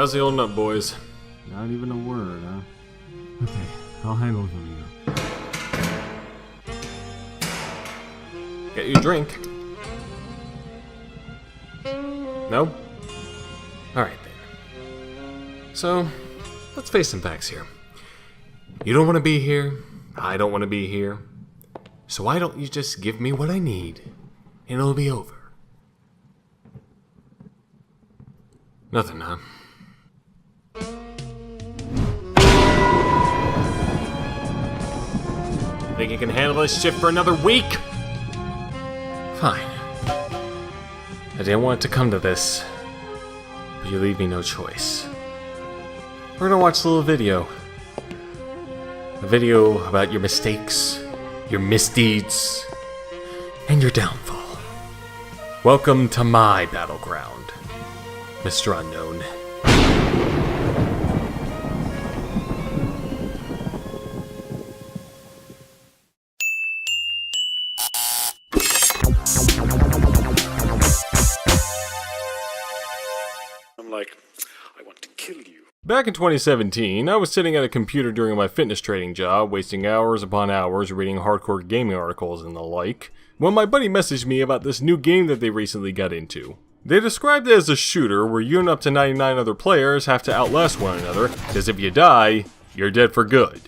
How's the old nut, boys? Not even a word, huh? Okay, I'll hang over you. Get you a drink. No? Alright then. So, let's face some facts here. You don't want to be here. I don't want to be here. So why don't you just give me what I need, and it'll be over. Nothing, huh? Think you can handle this shit for another week? Fine. I didn't want it to come to this, but you leave me no choice. We're gonna watch a little video. A video about your mistakes, your misdeeds, and your downfall. Welcome to my battleground, Mr. Unknown. I want to kill you. Back in 2017, I was sitting at a computer during my fitness trading job, wasting hours upon hours reading hardcore gaming articles and the like, when my buddy messaged me about this new game that they recently got into. They described it as a shooter where you and up to 99 other players have to outlast one another, because if you die, you're dead for good.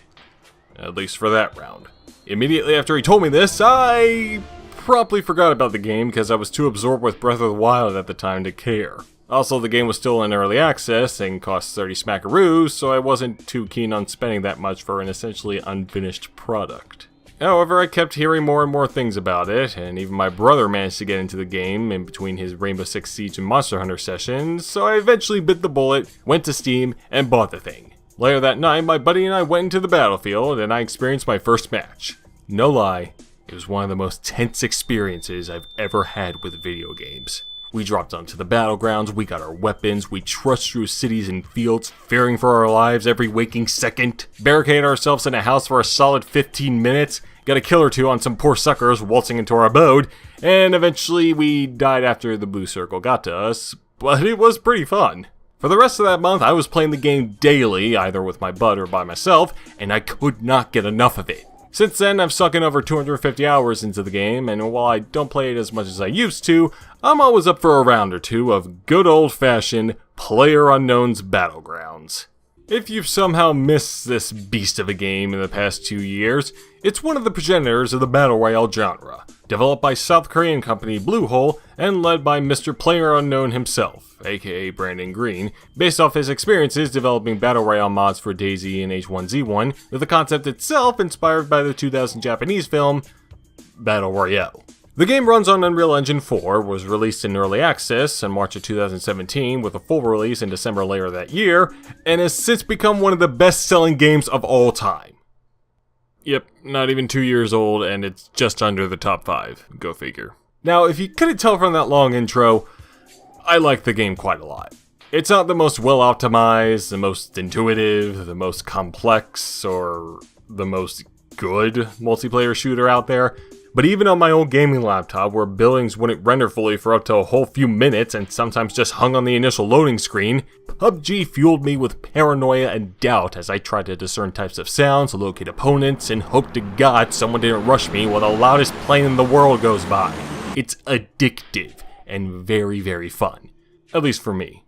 At least for that round. Immediately after he told me this, I promptly forgot about the game because I was too absorbed with Breath of the Wild at the time to care. Also, the game was still in early access and cost 30 smackaroos, so I wasn't too keen on spending that much for an essentially unfinished product. However, I kept hearing more and more things about it, and even my brother managed to get into the game in between his Rainbow Six Siege and Monster Hunter sessions, so I eventually bit the bullet, went to Steam, and bought the thing. Later that night, my buddy and I went into the battlefield, and I experienced my first match. No lie, it was one of the most tense experiences I've ever had with video games. We dropped onto the battlegrounds, we got our weapons, we trudged through cities and fields, fearing for our lives every waking second, barricaded ourselves in a house for a solid 15 minutes, got a kill or two on some poor suckers waltzing into our abode, and eventually we died after the blue circle got to us, but it was pretty fun. For the rest of that month, I was playing the game daily, either with my bud or by myself, and I could not get enough of it. Since then, I've sunk in over 250 hours into the game, and while I don't play it as much as I used to, I'm always up for a round or two of good old-fashioned Playerunknown's Battlegrounds. If you've somehow missed this beast of a game in the past 2 years, it's one of the progenitors of the Battle Royale genre, developed by South Korean company Bluehole and led by Mr. Playerunknown himself, aka Brandon Green, based off his experiences developing Battle Royale mods for DayZ and H1Z1, with the concept itself inspired by the 2000 Japanese film Battle Royale. The game runs on Unreal Engine 4, was released in early access in March of 2017 with a full release in December later that year, and has since become one of the best-selling games of all time. Yep, not even 2 years old, and it's just under the top 5. Go figure. Now, if you couldn't tell from that long intro, I like the game quite a lot. It's not the most well-optimized, the most intuitive, the most complex, or the most good multiplayer shooter out there. But even on my old gaming laptop, where buildings wouldn't render fully for up to a whole few minutes and sometimes just hung on the initial loading screen, PUBG fueled me with paranoia and doubt as I tried to discern types of sounds, locate opponents, and hope to God someone didn't rush me while the loudest plane in the world goes by. It's addictive and very, very fun. At least for me.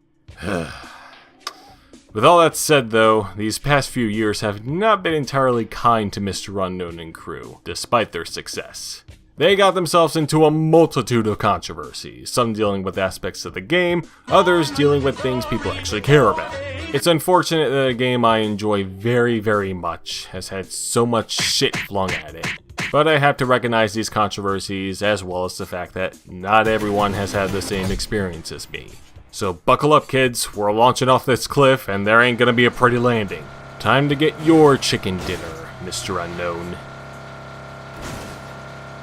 With all that said though, these past few years have not been entirely kind to Mr. Unknown and crew, despite their success. They got themselves into a multitude of controversies, some dealing with aspects of the game, others dealing with things people actually care about. It's unfortunate that a game I enjoy very, very much has had so much shit flung at it. But I have to recognize these controversies as well as the fact that not everyone has had the same experience as me. So buckle up kids, we're launching off this cliff and there ain't gonna be a pretty landing. Time to get your chicken dinner, Mr. Unknown.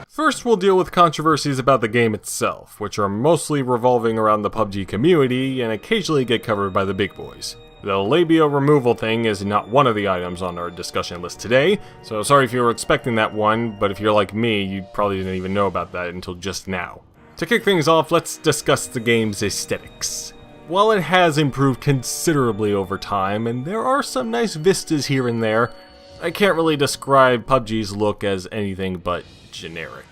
First we'll deal with controversies about the game itself, which are mostly revolving around the PUBG community and occasionally get covered by the big boys. The labia removal thing is not one of the items on our discussion list today, so sorry if you were expecting that one, but if you're like me, you probably didn't even know about that until just now. To kick things off, let's discuss the game's aesthetics. while it has improved considerably over time, and there are some nice vistas here and there, I can't really describe PUBG's look as anything but generic.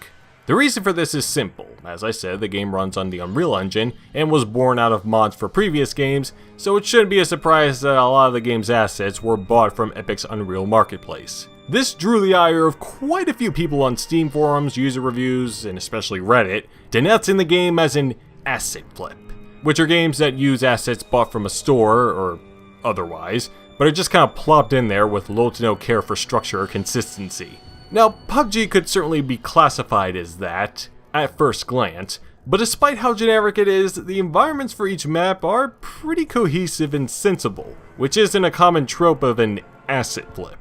The reason for this is simple. As I said, the game runs on the Unreal Engine and was born out of mods for previous games, so it shouldn't be a surprise that a lot of the game's assets were bought from Epic's Unreal Marketplace. This drew the ire of quite a few people on Steam forums, user reviews, and especially Reddit, denouncing the game as an asset flip, which are games that use assets bought from a store or otherwise, but are just kind of plopped in there with little to no care for structure or consistency. Now, PUBG could certainly be classified as that, at first glance, but despite how generic it is, the environments for each map are pretty cohesive and sensible, which isn't a common trope of an asset flip.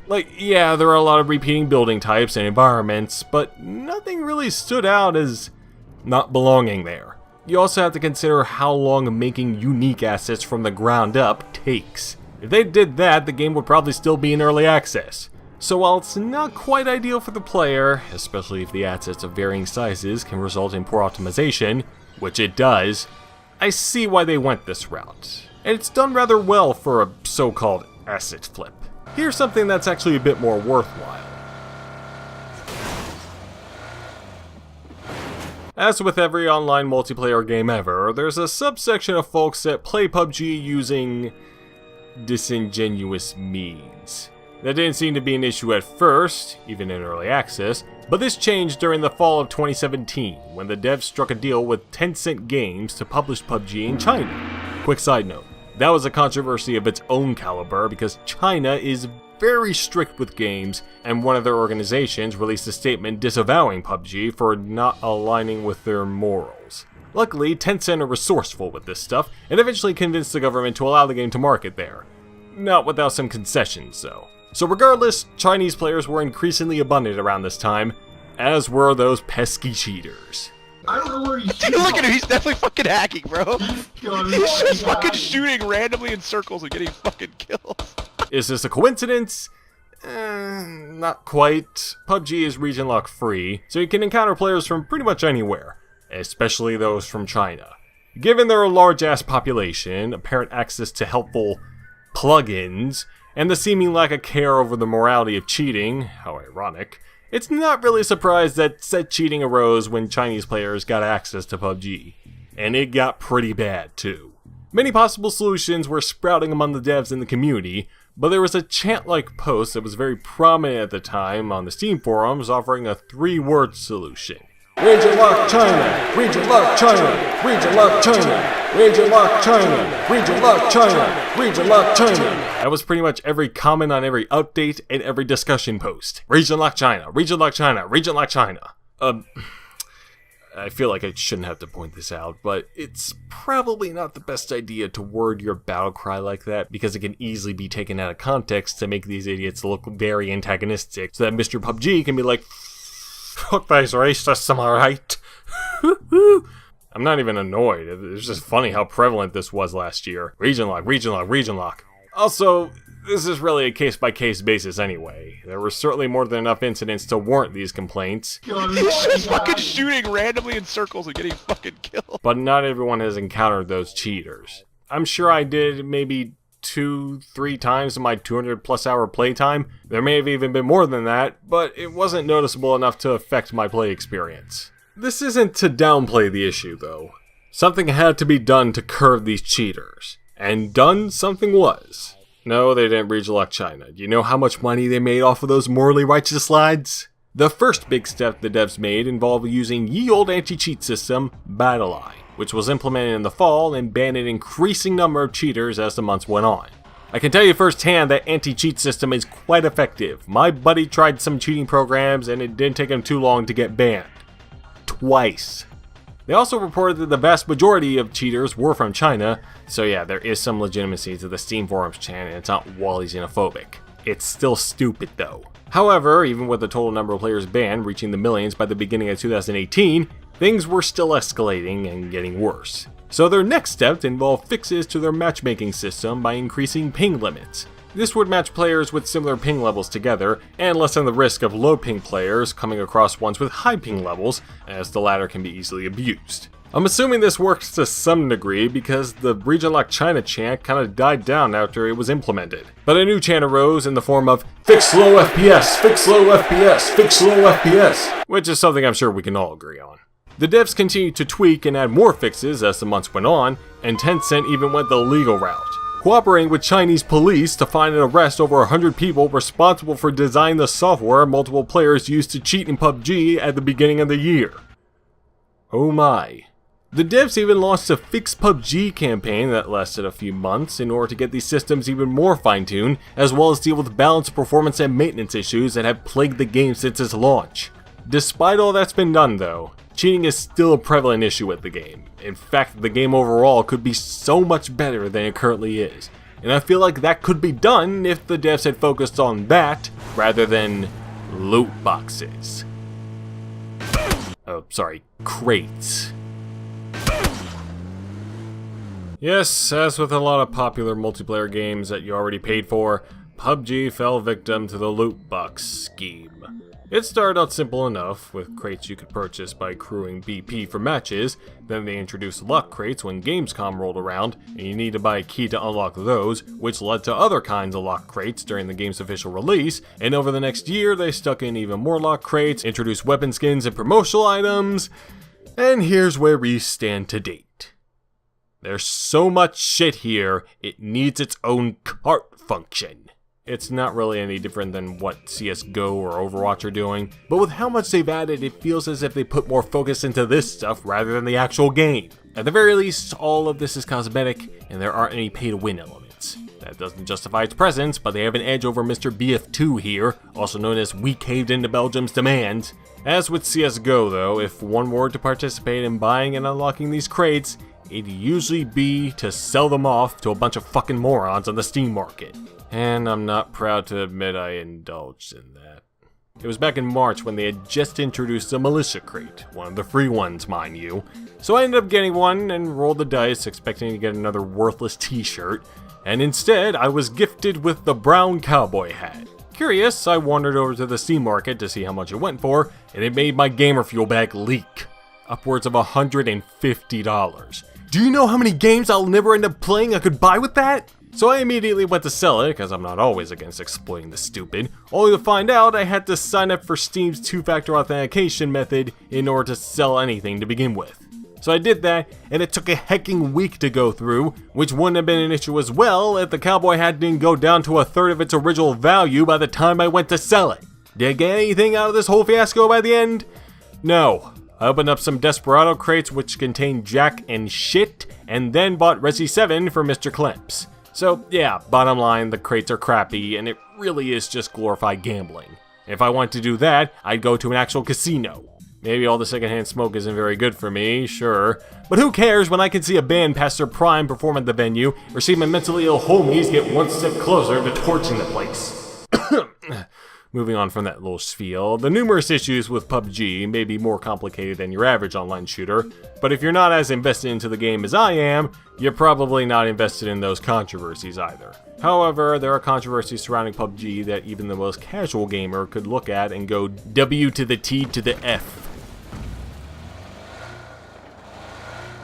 Like, yeah, there are a lot of repeating building types and environments, but nothing really stood out as not belonging there. You also have to consider how long making unique assets from the ground up takes. If they did that, the game would probably still be in early access. So while it's not quite ideal for the player, especially if the assets of varying sizes can result in poor optimization, which it does, I see why they went this route. And it's done rather well for a so-called asset flip. Here's something that's actually a bit more worthwhile. As with every online multiplayer game ever, there's a subsection of folks that play PUBG using disingenuous means. That didn't seem to be an issue at first, even in early access, but this changed during the fall of 2017, when the devs struck a deal with Tencent Games to publish PUBG in China. Quick side note, that was a controversy of its own caliber because China is very strict with games, and one of their organizations released a statement disavowing PUBG for not aligning with their morals. Luckily, Tencent are resourceful with this stuff, and eventually convinced the government to allow the game to market there. Not without some concessions, though. So regardless, Chinese players were increasingly abundant around this time, as were those pesky cheaters. I don't know where he's Dude, look at him, he's definitely fucking hacking, bro. He's just fucking shooting randomly in circles and getting fucking kills. Is this a coincidence? Not quite. PUBG is region lock free, so you can encounter players from pretty much anywhere, especially those from China. Given their large-ass population, apparent access to helpful plugins, and the seeming lack of care over the morality of cheating, how ironic, it's not really a surprise that said cheating arose when Chinese players got access to PUBG. And it got pretty bad, too. Many possible solutions were sprouting among the devs in the community, but there was a chant-like post that was very prominent at the time on the Steam forums offering a 3-word solution. Region lock China! Region lock China! Region lock China! Region lock China! Region lock China! Region lock China! That was pretty much every comment on every update and every discussion post. Region lock China! Region lock China! Region lock China! I feel like I shouldn't have to point this out, but it's probably not the best idea to word your battle cry like that because it can easily be taken out of context to make these idiots look very antagonistic so that Mr. PUBG can be like, fuck those racists, am I right? I'm not even annoyed. It's just funny how prevalent this was last year. Region lock, region lock, region lock. Also, this is really a case-by-case basis anyway. There were certainly more than enough incidents to warrant these complaints. He's just fucking shooting randomly in circles and getting fucking killed. But not everyone has encountered those cheaters. I'm sure I did maybe 2-3 times in my 200+ hour playtime. There may have even been more than that, but it wasn't noticeable enough to affect my play experience. This isn't to downplay the issue, though. Something had to be done to curb these cheaters. And done something was. No, they didn't region lock China. Do you know how much money they made off of those morally righteous slides? The first big step the devs made involved using ye old anti-cheat system, Battlegrounds, which was implemented in the fall and banned an increasing number of cheaters as the months went on. I can tell you firsthand that anti-cheat system is quite effective. My buddy tried some cheating programs and it didn't take him too long to get banned. Twice. They also reported that the vast majority of cheaters were from China, so yeah, there is some legitimacy to the Steam forums chant and it's not wally xenophobic. It's still stupid though. However, even with the total number of players banned reaching the millions by the beginning of 2018, things were still escalating and getting worse. So their next step involved fixes to their matchmaking system by increasing ping limits. This would match players with similar ping levels together, and lessen the risk of low ping players coming across ones with high ping levels, as the latter can be easily abused. I'm assuming this works to some degree because the region lock China chant kinda died down after it was implemented. But a new chant arose in the form of "Fix slow FPS, fix slow FPS, fix slow FPS," which is something I'm sure we can all agree on. The devs continued to tweak and add more fixes as the months went on, and Tencent even went the legal route, cooperating with Chinese police to find and arrest over 100 people responsible for designing the software multiple players used to cheat in PUBG at the beginning of the year. Oh my. The devs even launched a Fix PUBG campaign that lasted a few months in order to get these systems even more fine-tuned, as well as deal with balance, performance, and maintenance issues that have plagued the game since its launch. Despite all that's been done though, cheating is still a prevalent issue with the game. In fact, the game overall could be so much better than it currently is. And I feel like that could be done if the devs had focused on that rather than loot boxes. Oh, sorry, crates. Yes, as with a lot of popular multiplayer games that you already paid for, PUBG fell victim to the loot box scheme. It started out simple enough, with crates you could purchase by accruing BP for matches. Then they introduced luck crates when Gamescom rolled around, and you need to buy a key to unlock those, which led to other kinds of lock crates during the game's official release. And over the next year, they stuck in even more lock crates, introduced weapon skins and promotional items, and here's where we stand to date. There's so much shit here, it needs its own cart function. It's not really any different than what CSGO or Overwatch are doing, but with how much they've added, it feels as if they put more focus into this stuff rather than the actual game. At the very least, all of this is cosmetic, and there aren't any pay-to-win elements. That doesn't justify its presence, but they have an edge over Mr. BF2 here, also known as We Caved Into Belgium's Demands. As with CSGO though, if one were to participate in buying and unlocking these crates, it'd usually be to sell them off to a bunch of fucking morons on the Steam market. And I'm not proud to admit I indulged in that. It was back in March when they had just introduced the Militia Crate, one of the free ones, mind you. So I ended up getting one and rolled the dice, expecting to get another worthless t-shirt, and instead I was gifted with the brown cowboy hat. Curious, I wandered over to the Steam market to see how much it went for, and it made my gamer fuel bag leak. Upwards of $150. Do you know how many games I'll never end up playing I could buy with that? So I immediately went to sell it, because I'm not always against exploiting the stupid, only to find out I had to sign up for Steam's two-factor authentication method in order to sell anything to begin with. So I did that, and it took a hecking week to go through, which wouldn't have been an issue as well if the cowboy hat didn't go down to a third of its original value by the time I went to sell it. Did I get anything out of this whole fiasco by the end? No. I opened up some Desperado crates which contained jack and shit, and then bought Resi 7 for Mr. Klemps. So yeah, bottom line, the crates are crappy, and it really is just glorified gambling. If I want to do that, I'd go to an actual casino. Maybe all the secondhand smoke isn't very good for me, sure, but who cares when I can see a band past their prime perform at the venue, or see my mentally ill homies get one step closer to torching the place. Moving on from that little spiel, the numerous issues with PUBG may be more complicated than your average online shooter, but if you're not as invested into the game as I am, you're probably not invested in those controversies either. However, there are controversies surrounding PUBG that even the most casual gamer could look at and go W to the T to the F.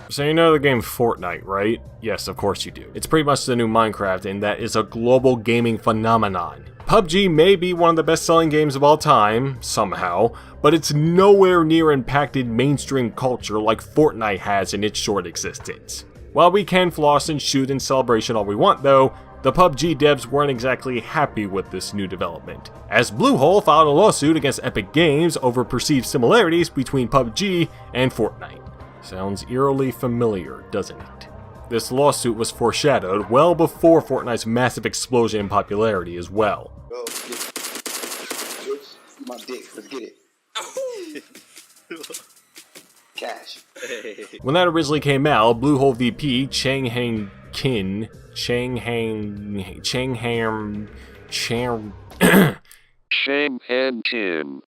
So you know the game Fortnite, right? Yes, of course you do. It's pretty much the new Minecraft, and that is a global gaming phenomenon. PUBG may be one of the best-selling games of all time, somehow, but it's nowhere near impacted mainstream culture like Fortnite has in its short existence. While we can floss and shoot in celebration all we want though, the PUBG devs weren't exactly happy with this new development, as Bluehole filed a lawsuit against Epic Games over perceived similarities between PUBG and Fortnite. Sounds eerily familiar, doesn't it? This lawsuit was foreshadowed well before Fortnite's massive explosion in popularity as well. My dick, let's get it. Cash. When that originally came out, Bluehole VP Chang Han Kim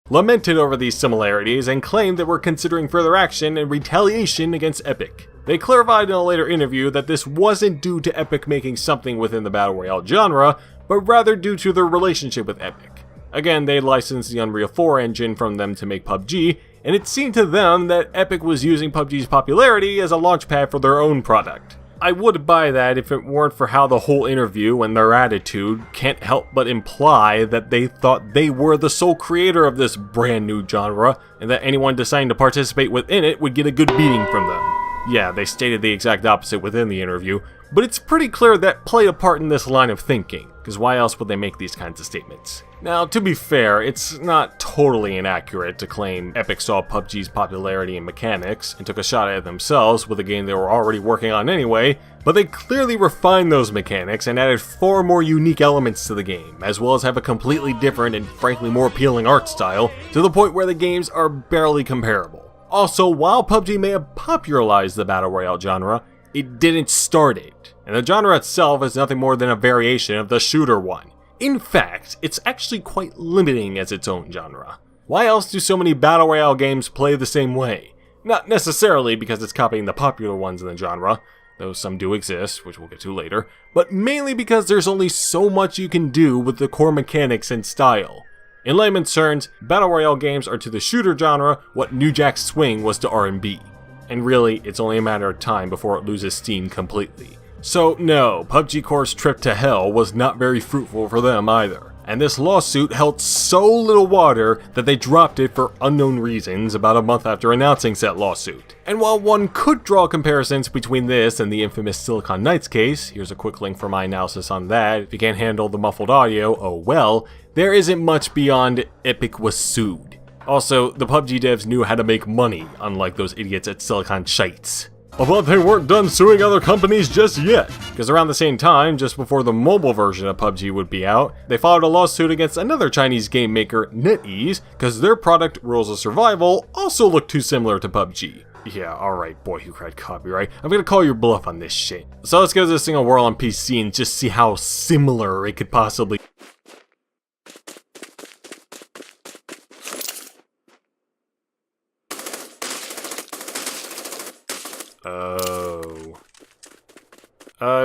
lamented over these similarities and claimed they were considering further action and retaliation against Epic. They clarified in a later interview that this wasn't due to Epic making something within the Battle Royale genre, but rather due to their relationship with Epic. Again, they licensed the Unreal 4 engine from them to make PUBG, and it seemed to them that Epic was using PUBG's popularity as a launchpad for their own product. I would buy that if it weren't for how the whole interview and their attitude can't help but imply that they thought they were the sole creator of this brand new genre, and that anyone deciding to participate within it would get a good beating from them. Yeah, they stated the exact opposite within the interview, but it's pretty clear that played a part in this line of thinking, because why else would they make these kinds of statements? Now, to be fair, it's not totally inaccurate to claim Epic saw PUBG's popularity and mechanics and took a shot at it themselves with a game they were already working on anyway, but they clearly refined those mechanics and added far more unique elements to the game, as well as have a completely different and frankly more appealing art style, to the point where the games are barely comparable. Also, while PUBG may have popularized the Battle Royale genre, it didn't start it, and the genre itself is nothing more than a variation of the shooter one. In fact, it's actually quite limiting as its own genre. Why else do so many Battle Royale games play the same way? Not necessarily because it's copying the popular ones in the genre, though some do exist, which we'll get to later, but mainly because there's only so much you can do with the core mechanics and style. In layman's terms, Battle Royale games are to the shooter genre what New Jack Swing was to R&B. And really, it's only a matter of time before it loses steam completely. So no, PUBG Corp's trip to hell was not very fruitful for them either. And this lawsuit held so little water that they dropped it for unknown reasons about a month after announcing said lawsuit. And while one could draw comparisons between this and the infamous Silicon Knights case, here's a quick link for my analysis on that, if you can't handle the muffled audio, oh well, there isn't much beyond Epic was sued. Also, the PUBG devs knew how to make money, unlike those idiots at Silicon Shites. But they weren't done suing other companies just yet, because around the same time, just before the mobile version of PUBG would be out, they filed a lawsuit against another Chinese game maker, NetEase, because their product, Rules of Survival, also looked too similar to PUBG. Yeah, alright, boy who cried copyright. I'm gonna call your bluff on this shit. So let's give this thing a whirl on PC and just see how similar it could possibly.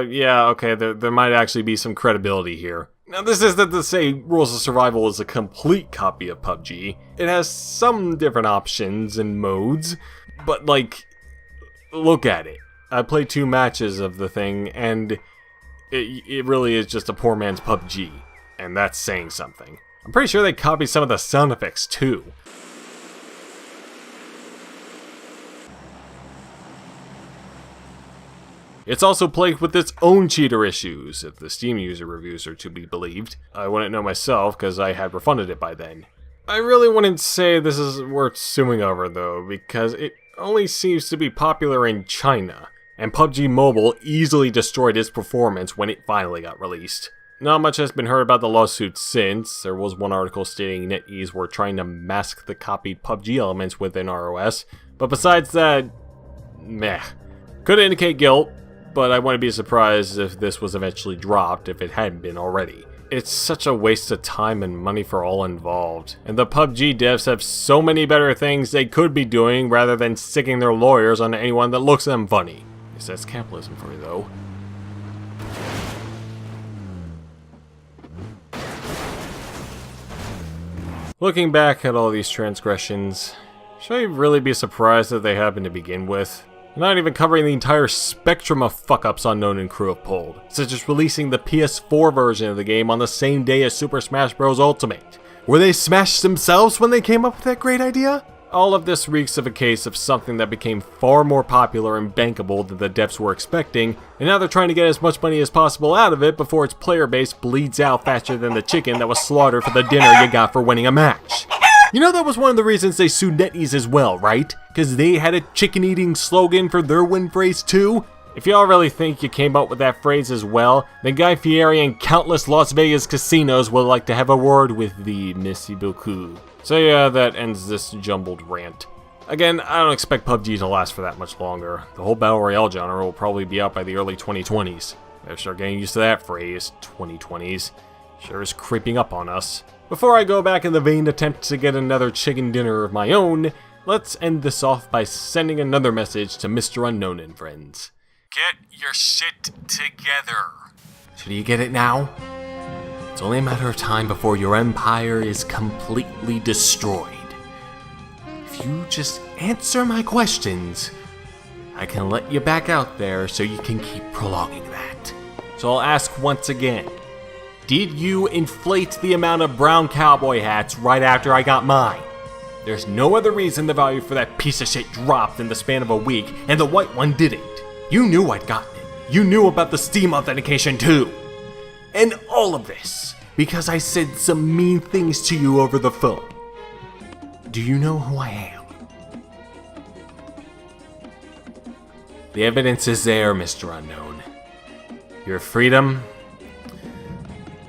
Yeah, okay, there might actually be some credibility here. Now, this isn't to say Rules of Survival is a complete copy of PUBG. It has some different options and modes, but, like, look at it. I played 2 matches of the thing, and it really is just a poor man's PUBG, and that's saying something. I'm pretty sure they copied some of the sound effects, too. It's also plagued with its own cheater issues, if the Steam user reviews are to be believed. I wouldn't know myself, because I had refunded it by then. I really wouldn't say this is worth suing over, though, because it only seems to be popular in China, and PUBG Mobile easily destroyed its performance when it finally got released. Not much has been heard about the lawsuit since. There was one article stating NetEase were trying to mask the copied PUBG elements within ROS, but besides that, meh. Could indicate guilt, but I wouldn't be surprised if this was eventually dropped if it hadn't been already. It's such a waste of time and money for all involved, and the PUBG devs have so many better things they could be doing rather than sticking their lawyers on anyone that looks at them funny. Guess that's capitalism for you, though. Looking back at all these transgressions, should I really be surprised that they happened to begin with? Not even covering the entire spectrum of fuck-ups Unknown and crew have pulled, such as releasing the PS4 version of the game on the same day as Super Smash Bros. Ultimate. Were they smashed themselves when they came up with that great idea? All of this reeks of a case of something that became far more popular and bankable than the devs were expecting, and now they're trying to get as much money as possible out of it before its player base bleeds out faster than the chicken that was slaughtered for the dinner you got for winning a match. You know that was one of the reasons they sued NetEase as well, right? Because they had a chicken-eating slogan for their win phrase too? If y'all really think you came up with that phrase as well, then Guy Fieri and countless Las Vegas casinos would like to have a word with the Merci beaucoup. So yeah, that ends this jumbled rant. Again, I don't expect PUBG to last for that much longer. The whole Battle Royale genre will probably be out by the early 2020s. Better start getting used to that phrase, 2020s. Sure is creeping up on us. Before I go back in the vain attempt to get another chicken dinner of my own, let's end this off by sending another message to Mr. Unknown and friends. Get your shit together. Should you get it now? It's only a matter of time before your empire is completely destroyed. If you just answer my questions, I can let you back out there so you can keep prolonging that. So I'll ask once again. Did you inflate the amount of brown cowboy hats right after I got mine? There's no other reason the value for that piece of shit dropped in the span of a week, and the white one didn't. You knew I'd gotten it. You knew about the Steam authentication too. And all of this because I said some mean things to you over the phone. Do you know who I am? The evidence is there, Mr. Unknown. Your freedom,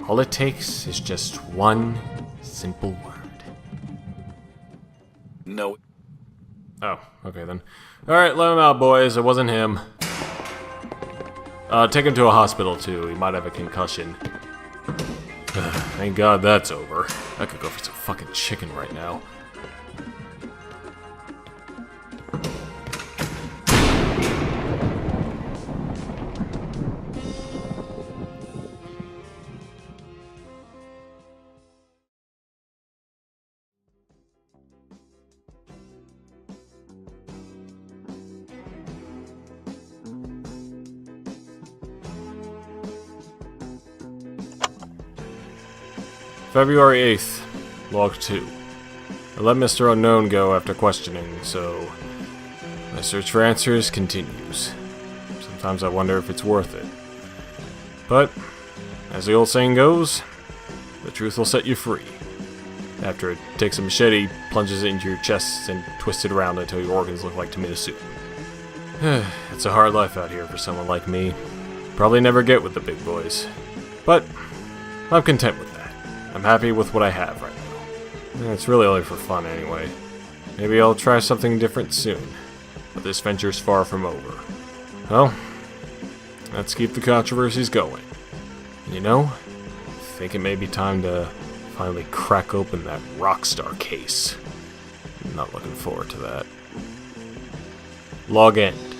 all it takes is just one simple word. No. Oh, okay then. Alright, let him out, boys. It wasn't him. Take him to a hospital, too. He might have a concussion. Thank God that's over. I could go for some fucking chicken right now. February 8th, Log 2. I let Mr. Unknown go after questioning, so my search for answers continues. Sometimes I wonder if it's worth it. But, as the old saying goes, the truth will set you free. After it takes a machete, plunges it into your chest, and twists it around until your organs look like tomato soup. It's a hard life out here for someone like me. Probably never get with the big boys. But, I'm content with that. I'm happy with what I have right now. It's really only for fun anyway. Maybe I'll try something different soon. But this venture's far from over. Well, let's keep the controversies going. You know, I think it may be time to finally crack open that Rockstar case. I'm not looking forward to that. Log end.